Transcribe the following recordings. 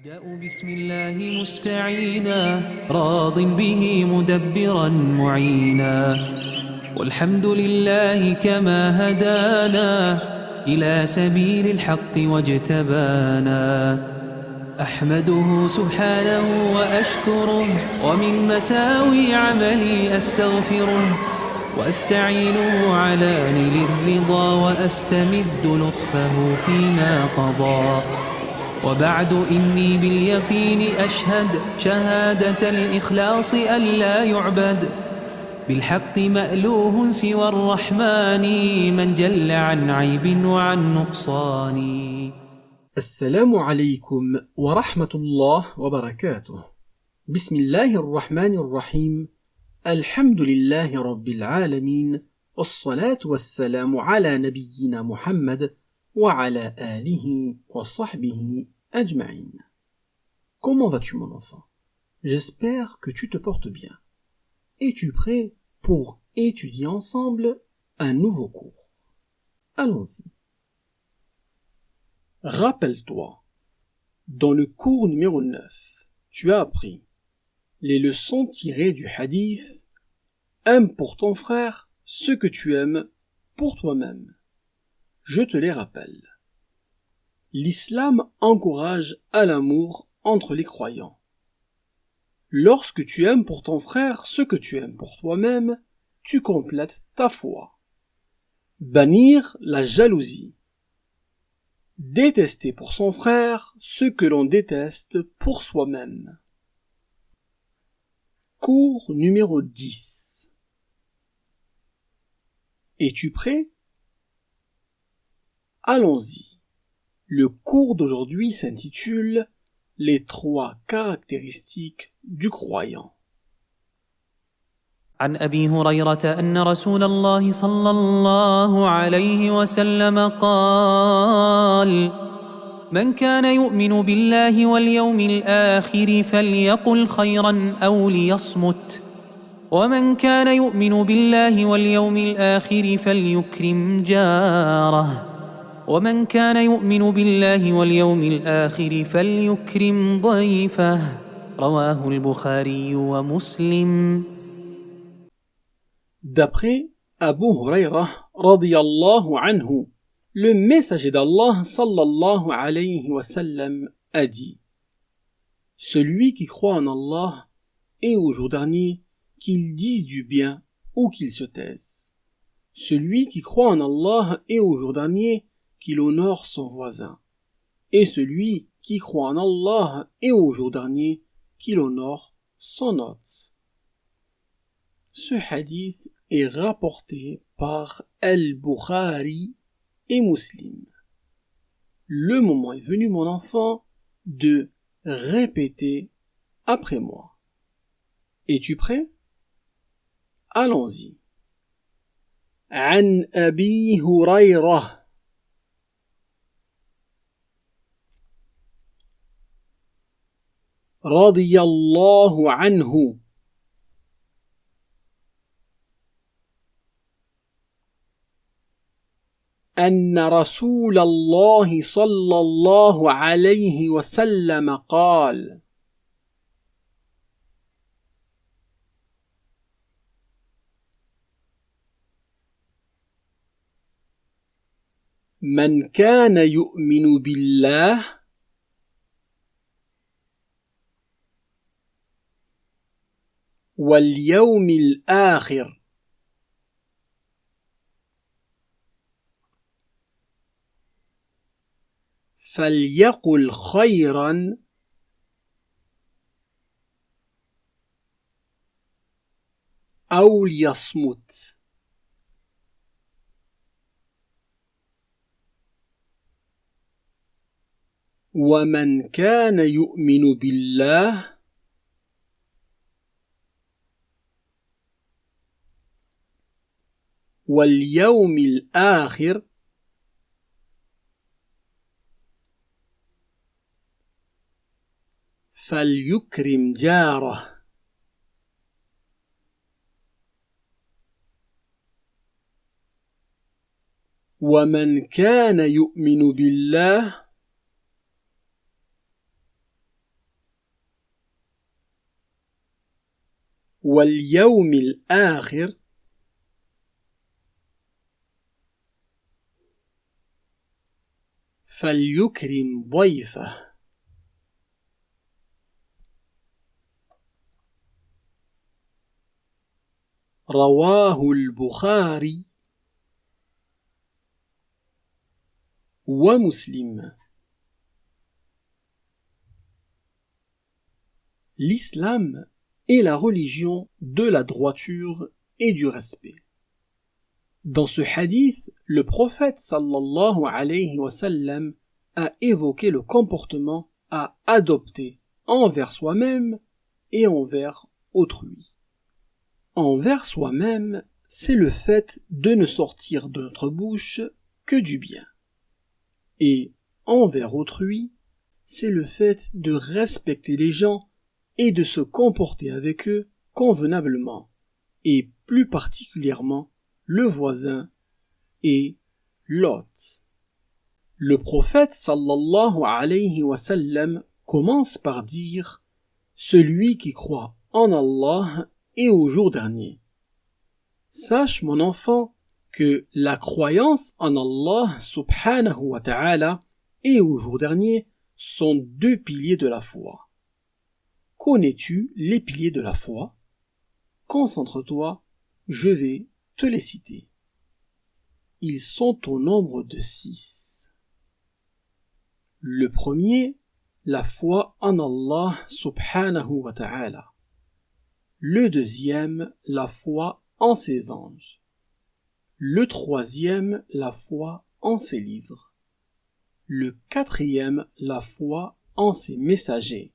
أبدأ بسم الله مستعينا راض به مدبرا معينا، والحمد لله كما هدانا إلى سبيل الحق واجتبانا. أحمده سبحانه وأشكره، ومن مساوي عملي أستغفره، وأستعينه على نيل الرضا، وأستمد لطفه فيما قضى. وبعد إني باليقين أشهد شهادة الإخلاص أن لا يعبد بالحق مألوه سوى الرحمن، من جل عن عيب وعن نقصان. السلام عليكم ورحمة الله وبركاته. بسم الله الرحمن الرحيم. الحمد لله رب العالمين، والصلاة والسلام على نبينا محمد وعلى آله وصحبه أجمعين. Comment vas-tu mon enfant? J'espère que tu te portes bien. Es-tu prêt pour étudier ensemble un nouveau cours? Allons-y. Rappelle-toi, dans le cours numéro 9, tu as appris les leçons tirées du hadith « Aime pour ton frère ce que tu aimes pour toi-même ». Je te les rappelle. L'islam encourage à l'amour entre les croyants. Lorsque tu aimes pour ton frère ce que tu aimes pour toi-même, tu complètes ta foi. Bannir la jalousie. Détester pour son frère ce que l'on déteste pour soi-même. Cours numéro 10. Es-tu prêt? Allons-y. Le cours d'aujourd'hui s'intitule « Les 3 caractéristiques du croyant ». عن أبي هريرة أن رسول الله صلى الله عليه وسلم قال: من كان يؤمن بالله واليوم الآخر فليقل خيرا أو ليصمت، ومن كان يؤمن بالله واليوم الآخر فليكرم جاره، ومن كان يؤمن بالله واليوم الآخر فليكرم ضيفه. رواه البخاري ومسلم. D'après Abu Huraira radiyallahu anhu, le messager d'Allah sallallahu alayhi wa sallam a dit: celui qui croit en Allah et au jour dernier, qu'il dise du bien ou qu'il se taise. Celui qui croit en Allah et au jour dernier, qu'il honore son voisin. Et celui qui croit en Allah et au jour dernier, qu'il honore son hôte. Ce hadith est rapporté par Al-Bukhari et Muslim. Le moment est venu, mon enfant, de répéter après moi. Es-tu prêt? Allons-y. عن أبي هريرة رضي الله عنه أن رسول الله صلى الله عليه وسلم قال: من كان يؤمن بالله واليوم الآخر فليقل خيرا أو ليصمت. ومن كان يؤمن بالله واليوم الآخر فليكرم جاره. ومن كان يؤمن بالله واليوم الآخر فليكرم ضيفه. رواه البخاري ومسلم. L'islam est la religion de la droiture et du respect. Dans ce hadith, le prophète sallallahu alayhi wa sallam a évoqué le comportement à adopter envers soi-même et envers autrui. Envers soi-même, c'est le fait de ne sortir de notre bouche que du bien. Et envers autrui, c'est le fait de respecter les gens et de se comporter avec eux convenablement, et plus particulièrement le voisin et l'hôte. Le prophète sallallahu alayhi wa sallam commence par dire « Celui qui croit en Allah et au jour dernier. » Sache, mon enfant, que la croyance en Allah subhanahu wa ta'ala et au jour dernier sont deux piliers de la foi. Connais-tu les piliers de la foi? Concentre-toi, je vais te les citer. Ils sont au nombre de 6. Le premier, la foi en Allah subhanahu wa ta'ala. Le deuxième, la foi en ses anges. Le troisième, la foi en ses livres. Le quatrième, la foi en ses messagers.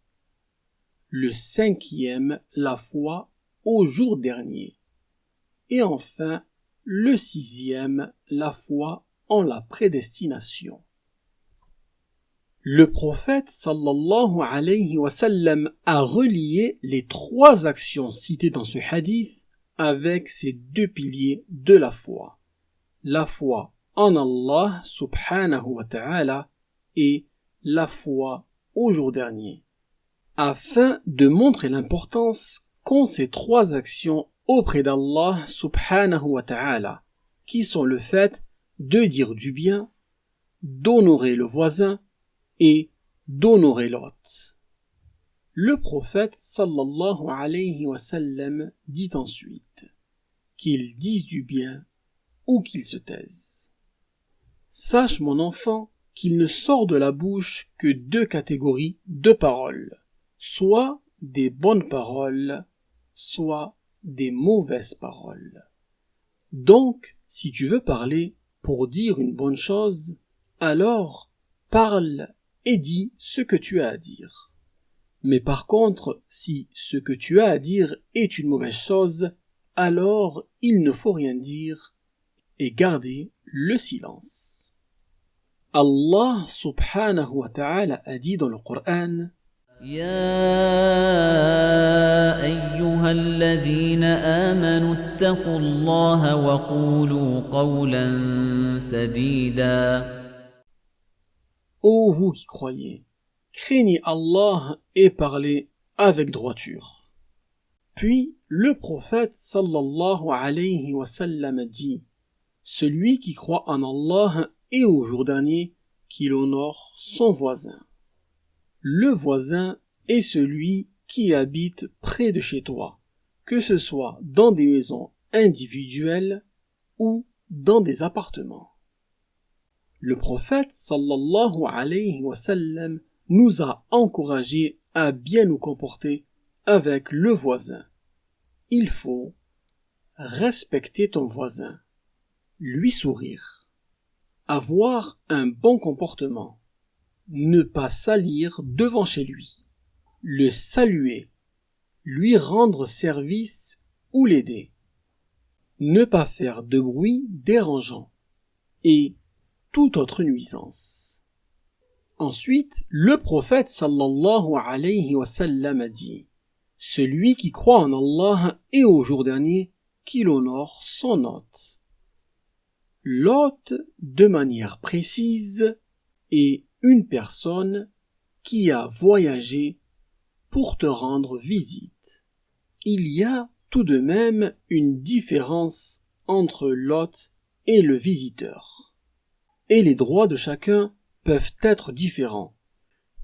Le cinquième, la foi au jour dernier. Et enfin, le sixième, la foi en la prédestination. Le prophète sallallahu alayhi wa sallam a relié les 3 actions citées dans ce hadith avec ces 2 piliers de la foi. La foi en Allah subhanahu wa ta'ala et la foi au jour dernier. Afin de montrer l'importance qu'ont ces 3 actions auprès d'Allah subhanahu wa ta'ala, qui sont le fait de dire du bien, d'honorer le voisin et d'honorer l'hôte. Le prophète sallallahu alayhi wa sallam dit ensuite qu'ils disent du bien ou qu'ils se taisent. Sache, mon enfant, qu'il ne sort de la bouche que 2 catégories de paroles, soit des bonnes paroles, soit des mauvaises paroles. Donc, si tu veux parler pour dire une bonne chose, alors parle et dis ce que tu as à dire. Mais par contre, si ce que tu as à dire est une mauvaise chose, alors il ne faut rien dire et garder le silence. Allah subhanahu wa ta'ala a dit dans le Coran: يا أيها الذين آمنوا اتقوا الله وقولوا قولا سديدا. Ô vous qui croyez, craignez Allah et parlez avec droiture. Puis le prophète sallallahu alayhi wa sallam dit: celui qui croit en Allah et au jour dernier, qu'il honore son voisin. Le voisin est celui qui habite près de chez toi, que ce soit dans des maisons individuelles ou dans des appartements. Le prophète sallallahu alayhi wa sallam nous a encouragés à bien nous comporter avec le voisin. Il faut respecter ton voisin, lui sourire, avoir un bon comportement, ne pas salir devant chez lui, le saluer, lui rendre service ou l'aider, ne pas faire de bruit dérangeant et toute autre nuisance. Ensuite, le prophète sallallahu alayhi wa sallam a dit: celui qui croit en Allah et au jour dernier, qu'il honore son hôte. L'hôte, de manière précise, est une personne qui a voyagé pour te rendre visite. Il y a tout de même une différence entre l'hôte et le visiteur. Et les droits de chacun peuvent être différents.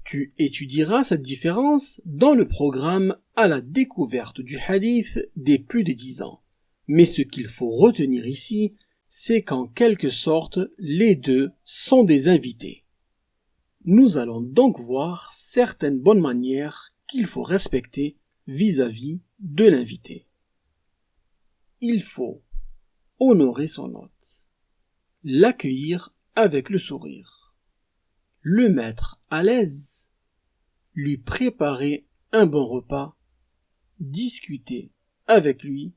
Tu étudieras cette différence dans le programme à la découverte du hadith des plus de 10 ans. Mais ce qu'il faut retenir ici, c'est qu'en quelque sorte, les deux sont des invités. Nous allons donc voir certaines bonnes manières qu'il faut respecter vis-à-vis de l'invité. Il faut honorer son hôte, l'accueillir avec le sourire, le mettre à l'aise, lui préparer un bon repas, discuter avec lui,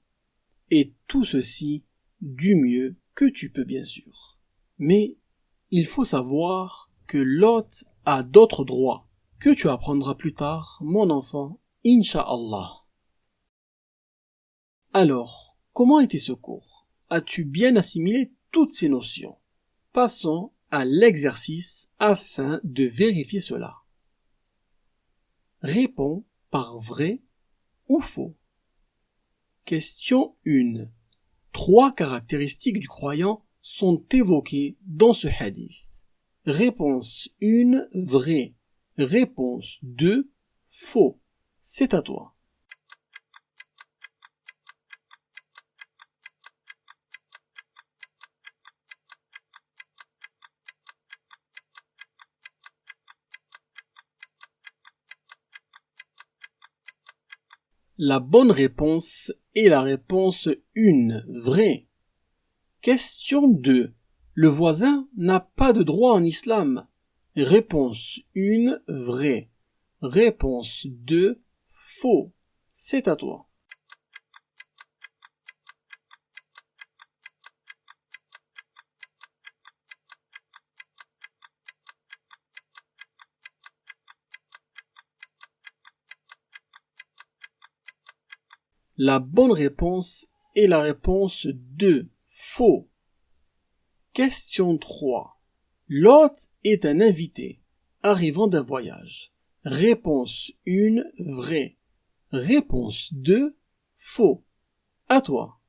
et tout ceci du mieux que tu peux bien sûr. Mais il faut savoir que l'hôte a d'autres droits que tu apprendras plus tard, mon enfant, Inch'Allah. Alors, comment était ce cours? As-tu bien assimilé toutes ces notions? Passons à l'exercice afin de vérifier cela. Réponds par vrai ou faux. Question 1. 3 caractéristiques du croyant sont évoquées dans ce hadith. Réponse 1, vrai. Réponse 2, faux. C'est à toi. La bonne réponse est la réponse 1, vrai. Question 2. Le voisin n'a pas de droit en islam. Réponse 1, vrai. Réponse 2, faux. C'est à toi. La bonne réponse est la réponse 2, faux. Question 3. L'hôte est un invité, arrivant d'un voyage. Réponse 1, vrai. Réponse 2, faux. À toi.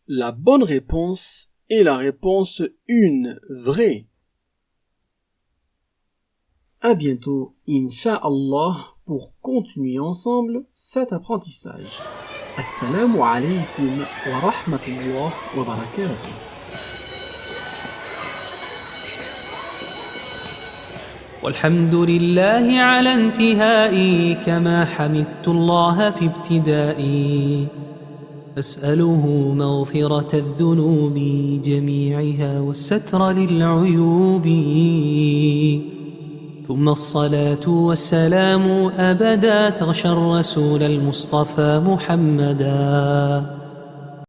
La bonne réponse est la réponse 1, vrai. À bientôt, Inch'Allah, pour continuer ensemble cet apprentissage. Assalamu alaykum wa rahmatullah wa barakatuh. والحمد لله على انتهائي كما حمدت الله في ابتدائي أسأله مغفرة الذنوب جميعها والستر للعيوب ثم الصلاة والسلام أبدا تغشى الرسول المصطفى محمدا